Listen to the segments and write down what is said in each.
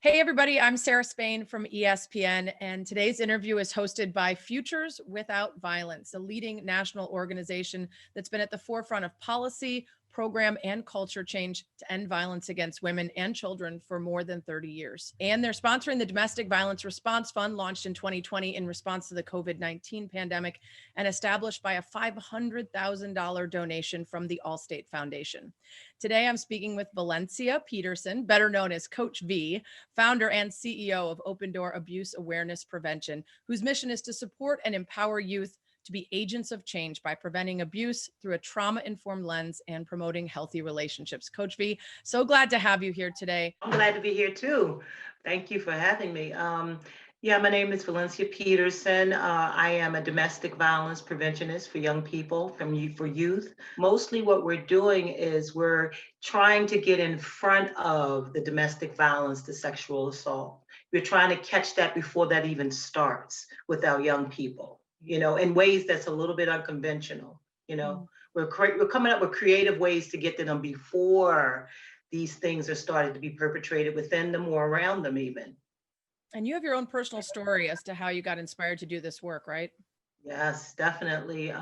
Hey, everybody, I'm Sarah Spain from ESPN, and today's interview is hosted by Futures Without Violence, a leading national organization that's been at the forefront of policy, program, and culture change to end violence against women and children for more than 30 years. And they're sponsoring the Domestic Violence Response Fund, launched in 2020 in response to the COVID-19 pandemic and established by a $500,000 donation from the Allstate Foundation. Today, I'm speaking with Valencia Peterson, better known as Coach V, founder and CEO of Open Door Abuse Awareness Prevention, whose mission is to support and empower youth to be agents of change by preventing abuse through a trauma-informed lens and promoting healthy relationships. Coach V, so glad to have you here today. I'm glad to be here too. Thank you for having me. Yeah, my name is Valencia Peterson. I am a domestic violence preventionist for young people, for youth. Mostly what we're doing is we're trying to get in front of the domestic violence, the sexual assault. We're trying to catch that before that even starts with our young people, in ways that's a little bit unconventional. We're coming up with creative ways to get to them before these things are started to be perpetrated within them or around them even. And you have your own personal story as to how you got inspired to do this work, right? Yes, definitely.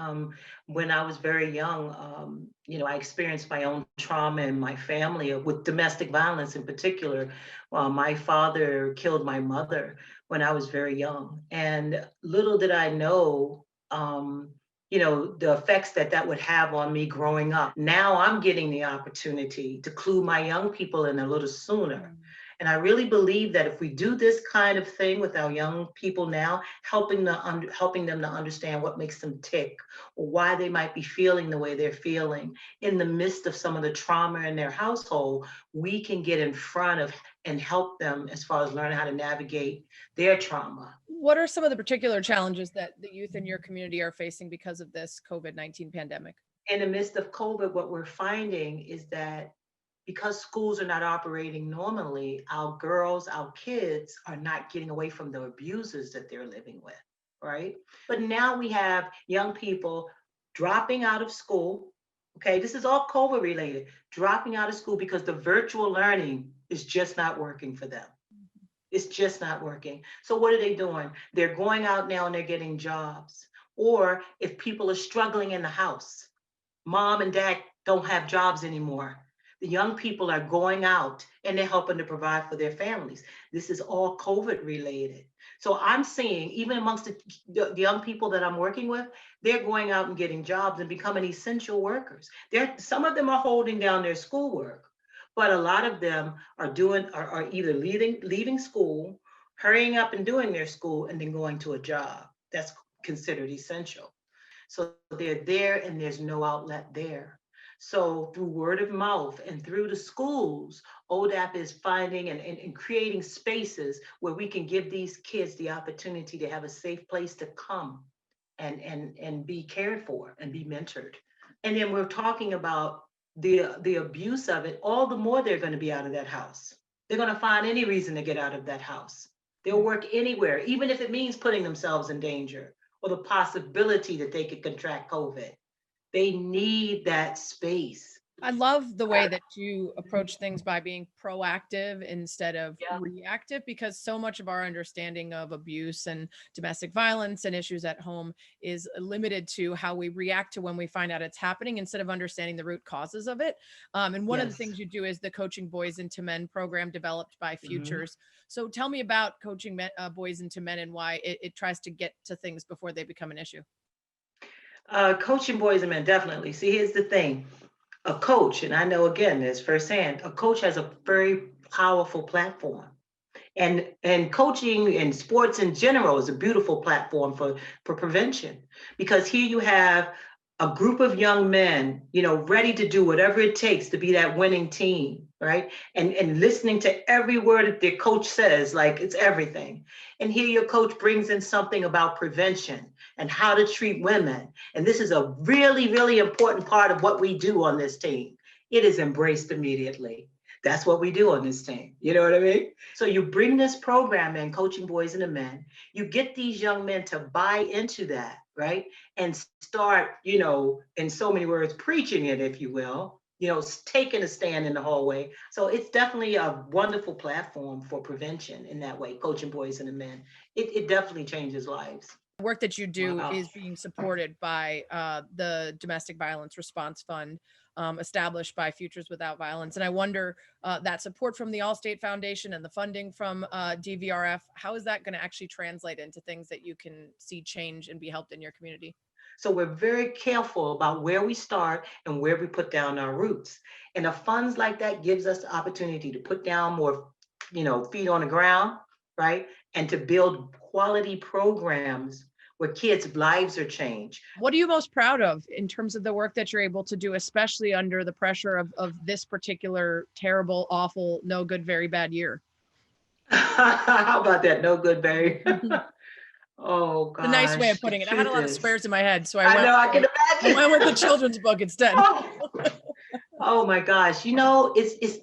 When I was very young, I experienced my own trauma in my family with domestic violence in particular. My father killed my mother when I was very young. And little did I know, the effects that would have on me growing up. Now I'm getting the opportunity to clue my young people in a little sooner. And I really believe that if we do this kind of thing with our young people now, helping them to understand what makes them tick or why they might be feeling the way they're feeling in the midst of some of the trauma in their household, we can get in front of and help them as far as learning how to navigate their trauma. What are some of the particular challenges that the youth in your community are facing because of this COVID-19 pandemic? In the midst of COVID, what we're finding is that because schools are not operating normally, our girls, our kids are not getting away from the abusers that they're living with, right? But now we have young people dropping out of school. Okay, this is all COVID related, dropping out of school because the virtual learning is just not working for them. It's just not working. So what are they doing? They're going out now and they're getting jobs. Or if people are struggling in the house, mom and dad don't have jobs anymore. The young people are going out and they're helping to provide for their families. This is all COVID related. So I'm seeing, even amongst the young people that I'm working with, they're going out and getting jobs and becoming essential workers. Some of them are holding down their schoolwork, but a lot of them are either leaving school, hurrying up and doing their school, and then going to a job that's considered essential. So they're there and there's no outlet there. So through word of mouth and through the schools, ODAAP is finding and creating spaces where we can give these kids the opportunity to have a safe place to come and be cared for and be mentored. And then we're talking about the abuse of it, all the more they're going to be out of that house. They're going to find any reason to get out of that house. They'll work anywhere, even if it means putting themselves in danger or the possibility that they could contract COVID. They need that space. I love the way that you approach things by being proactive instead of Yeah. reactive, because so much of our understanding of abuse and domestic violence and issues at home is limited to how we react to when we find out it's happening instead of understanding the root causes of it. And one of the Yes. things you do is the Coaching Boys into Men program developed by Mhm. Futures. So tell me about coaching boys into men and why it tries to get to things before they become an issue. Coaching boys and men, definitely. See, here's the thing. A coach, and I know again this firsthand, a coach has a very powerful platform. And coaching and sports in general is a beautiful platform for prevention because here you have a group of young men, ready to do whatever it takes to be that winning team, right? And listening to every word that their coach says, like it's everything. And here your coach brings in something about prevention and how to treat women. And this is a really, really important part of what we do on this team. It is embraced immediately. That's what we do on this team. You know what I mean? So you bring this program in, Coaching Boys and the Men, you get these young men to buy into that, right? And start, in so many words, preaching it, if you will, taking a stand in the hallway. So it's definitely a wonderful platform for prevention in that way, coaching boys and the men. It definitely changes lives. The work that you do Wow. is being supported by the Domestic Violence Response Fund, established by Futures Without Violence. And I wonder, that support from the Allstate Foundation and the funding from DVRF, how is that going to actually translate into things that you can see change and be helped in your community? So we're very careful about where we start and where we put down our roots. And the funds like that gives us the opportunity to put down more, feet on the ground, right? And to build quality programs where kids' lives are changed. What are you most proud of in terms of the work that you're able to do, especially under the pressure of this particular terrible, awful, no good, very bad year? How about that? No good, Barry. Oh The nice way of gosh, the putting it. I had a truth lot of is, squares in my head, so I I went know I can I imagine. went with the children's book instead. Oh, oh my gosh, it's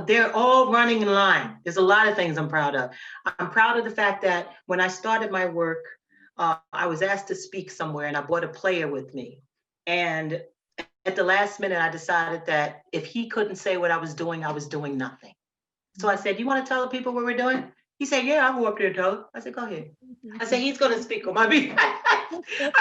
they're all running in line. There's a lot of things I'm proud of. I'm proud of the fact that when I started my work, I was asked to speak somewhere, and I brought a player with me. And at the last minute, I decided that if he couldn't say what I was doing nothing. So I said, "You want to tell the people what we're doing?" He said, "Yeah, I'll go up there and tell them." I said, "Go ahead." I said, "He's going to speak on my behalf." I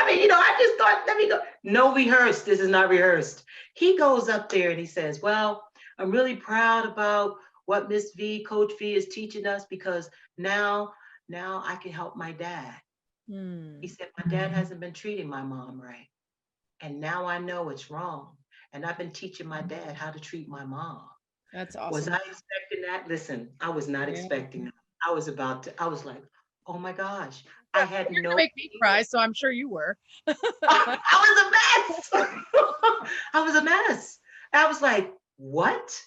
mean, I just thought, let me go. No rehearsed. This is not rehearsed. He goes up there and he says, "Well, I'm really proud about what Miss V, Coach V is teaching us because now I can help my dad." He Hmm. said, "My dad hasn't been treating my mom right. And now I know it's wrong. And I've been teaching my dad how to treat my mom." That's Was awesome. I expecting that? Listen, I was not Yeah. expecting that. I was like, oh my gosh, I had You're gonna no make me idea. cry, so I'm sure you were. I was a mess. I was a mess. I was like, what?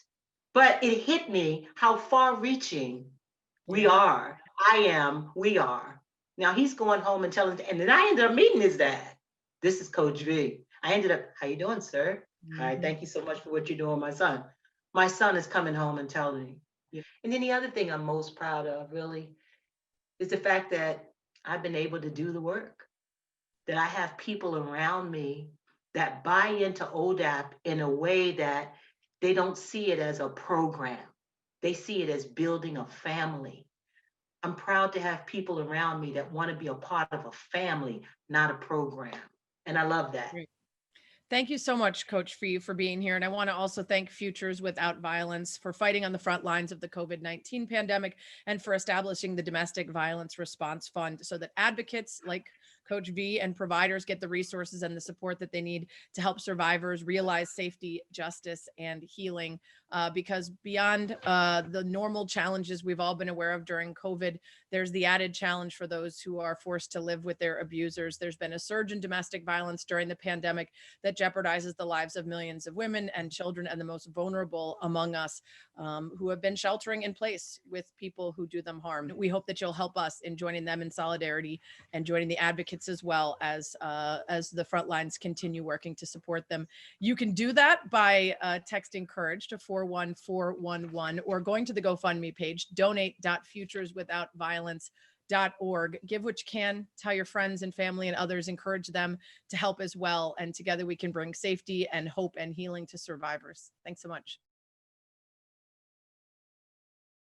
But it hit me how far reaching we Yeah. are. We are. Now he's going home and telling, and then I ended up meeting his dad. This is Coach V. I ended up, how you doing, sir? Hi, Mhm. thank you so much for what you're doing, my son. My son is coming home and telling me. Yeah. And then the other thing I'm most proud of really is the fact that I've been able to do the work, that I have people around me that buy into ODAP in a way that they don't see it as a program. They see it as building a family. I'm proud to have people around me that want to be a part of a family, not a program. And I love that. Great. Thank you so much, Coach Fee, for being here. And I want to also thank Futures Without Violence for fighting on the front lines of the COVID-19 pandemic and for establishing the Domestic Violence Response Fund so that advocates like Coach V and providers get the resources and the support that they need to help survivors realize safety, justice, and healing. Because beyond the normal challenges we've all been aware of during COVID, there's the added challenge for those who are forced to live with their abusers. There's been a surge in domestic violence during the pandemic that jeopardizes the lives of millions of women and children and the most vulnerable among us, who have been sheltering in place with people who do them harm. We hope that you'll help us in joining them in solidarity and joining the advocates as well as the front lines continue working to support them. You can do that by texting courage to 41411 or going to the GoFundMe page, donate.futureswithoutviolence.org. Give what you can, tell your friends and family and others, encourage them to help as well. And together we can bring safety and hope and healing to survivors. Thanks so much.